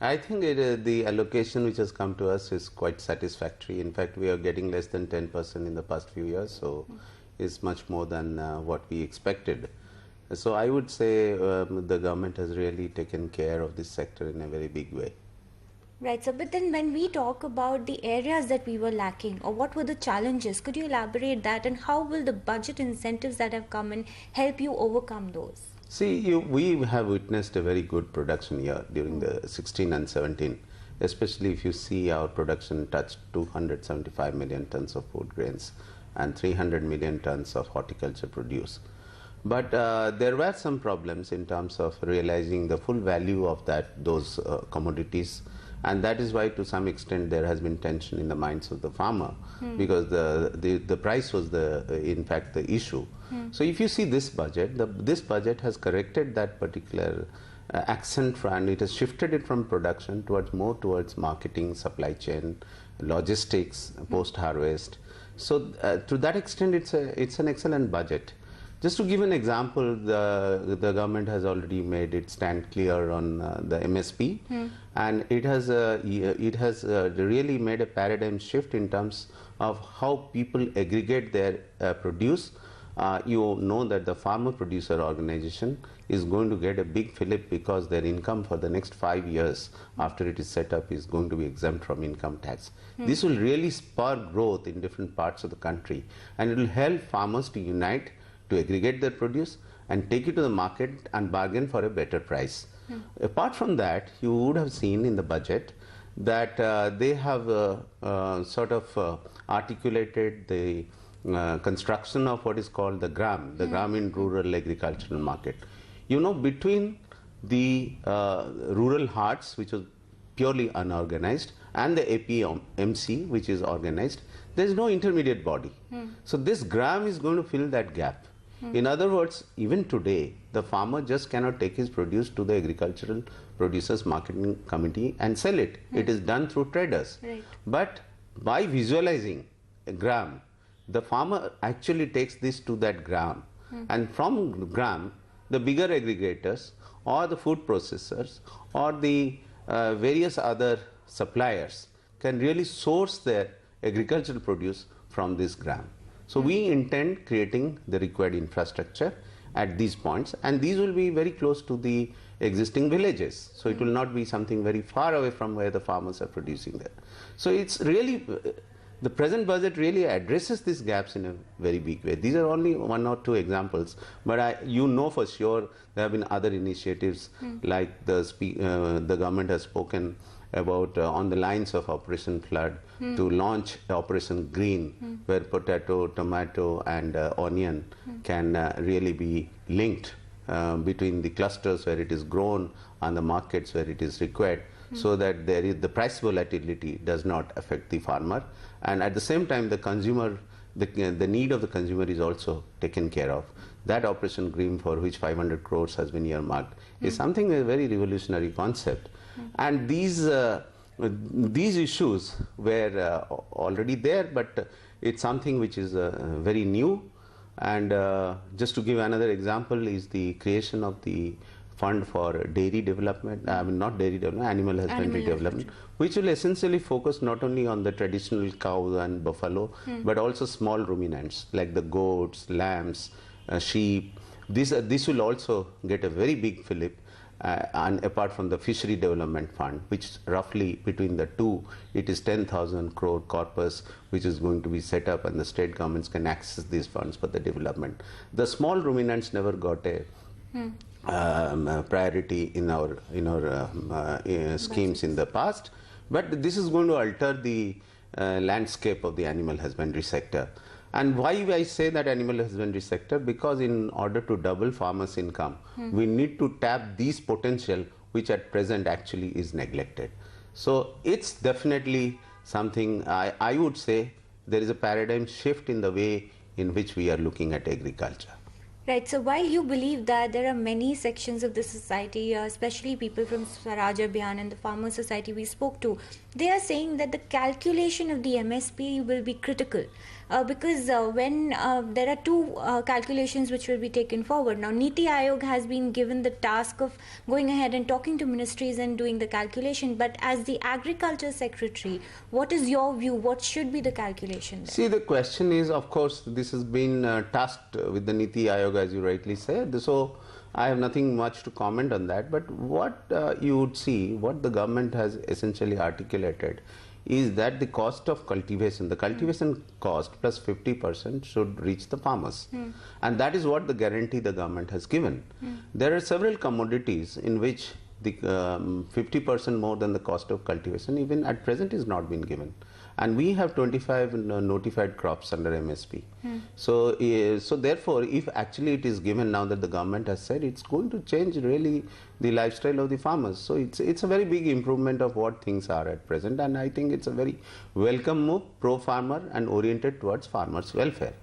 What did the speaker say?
I think the allocation which has come to us is quite satisfactory. In fact, we are getting less than 10% in the past few years, so it's much more than what we expected. So I would say the government has really taken care of this sector in a very big way. Right, so but then when we talk about the areas that we were lacking or what were the challenges, could you elaborate that, and how will the budget incentives that have come in help you overcome those? See, we have witnessed a very good production year during the 16 and 17, especially if you see our production touched 275 million tons of food grains and 300 million tons of horticulture produce. But there were some problems in terms of realizing the full value of those commodities, and that is why to some extent there has been tension in the minds of the farmer, because the price was in fact the issue. So if you see this budget, this budget has corrected that particular accent, and it has shifted it from production more towards marketing, supply chain, logistics, post harvest. So to that extent it's an excellent budget. Just to give an example, the government has already made it stand clear on the MSP, and it has really made a paradigm shift in terms of how people aggregate their produce. You know that the farmer producer organization is going to get a big fillip because their income for the next 5 years after it is set up is going to be exempt from income tax. This will really spur growth in different parts of the country, and it will help farmers to unite, to aggregate their produce and take it to the market and bargain for a better price. Apart from that, you would have seen in the budget that they have sort of articulated the construction of what is called the Grameen rural agricultural market. You know, between the rural hearts, which was purely unorganized, and the APMC, which is organized, there is no intermediate body. So this gram is going to fill that gap. In other words, even today, the farmer just cannot take his produce to the agricultural producers marketing committee and sell it. It is done through traders. Right. But by visualizing a gram, the farmer actually takes this to that gram, and from gram, the bigger aggregators or the food processors or the various other suppliers can really source their agricultural produce from this gram. So we intend creating the required infrastructure at these points, and these will be very close to the existing villages. So it will not be something very far away from where the farmers are producing there. So it's really, the present budget really addresses these gaps in a very big way. These are only one or two examples, but you know for sure there have been other initiatives like the government has spoken about on the lines of Operation Flood to launch Operation Green, where potato, tomato and onion can really be linked between the clusters where it is grown and the markets where it is required, so that the price volatility does not affect the farmer, and at the same time the consumer, the need of the consumer is also taken care of. That Operation Green, for which 500 crores has been earmarked, is something, a very revolutionary concept. And these issues were already there, but it's something which is very new. And just to give another example is the creation of the fund for dairy development, not dairy development, animal husbandry development, which will essentially focus not only on the traditional cow and buffalo, but also small ruminants like the goats, lambs, sheep. This will also get a very big fillip. And apart from the fishery development fund, which roughly between the two, it is 10,000 crore corpus which is going to be set up, and the state governments can access these funds for the development. The small ruminants never got a priority in our schemes in the past, but this is going to alter the landscape of the animal husbandry sector. And why I say that animal husbandry sector? Because in order to double farmers' income, we need to tap these potential which at present actually is neglected. So it's definitely something, I would say there is a paradigm shift in the way in which we are looking at agriculture. Right, so while you believe that there are many sections of the society, especially people from Swaraj Abhiyan and the farmer society we spoke to, they are saying that the calculation of the MSP will be critical because when there are two calculations which will be taken forward. Now, Niti Aayog has been given the task of going ahead and talking to ministries and doing the calculation, but as the Agriculture Secretary, what is your view? What should be the calculation there? See, the question is, of course, this has been tasked with the Niti Aayog, as you rightly said. So I have nothing much to comment on that. But what you would see, what the government has essentially articulated, is that the cost of cultivation, the cultivation cost plus 50% should reach the farmers. And that is what the guarantee the government has given. There are several commodities in which the 50% more than the cost of cultivation even at present is not been given. And we have 25 notified crops under MSP. So therefore, if actually it is given now that the government has said, it's going to change really the lifestyle of the farmers. So it's a very big improvement of what things are at present, and I think it's a very welcome move, pro-farmer and oriented towards farmers' welfare.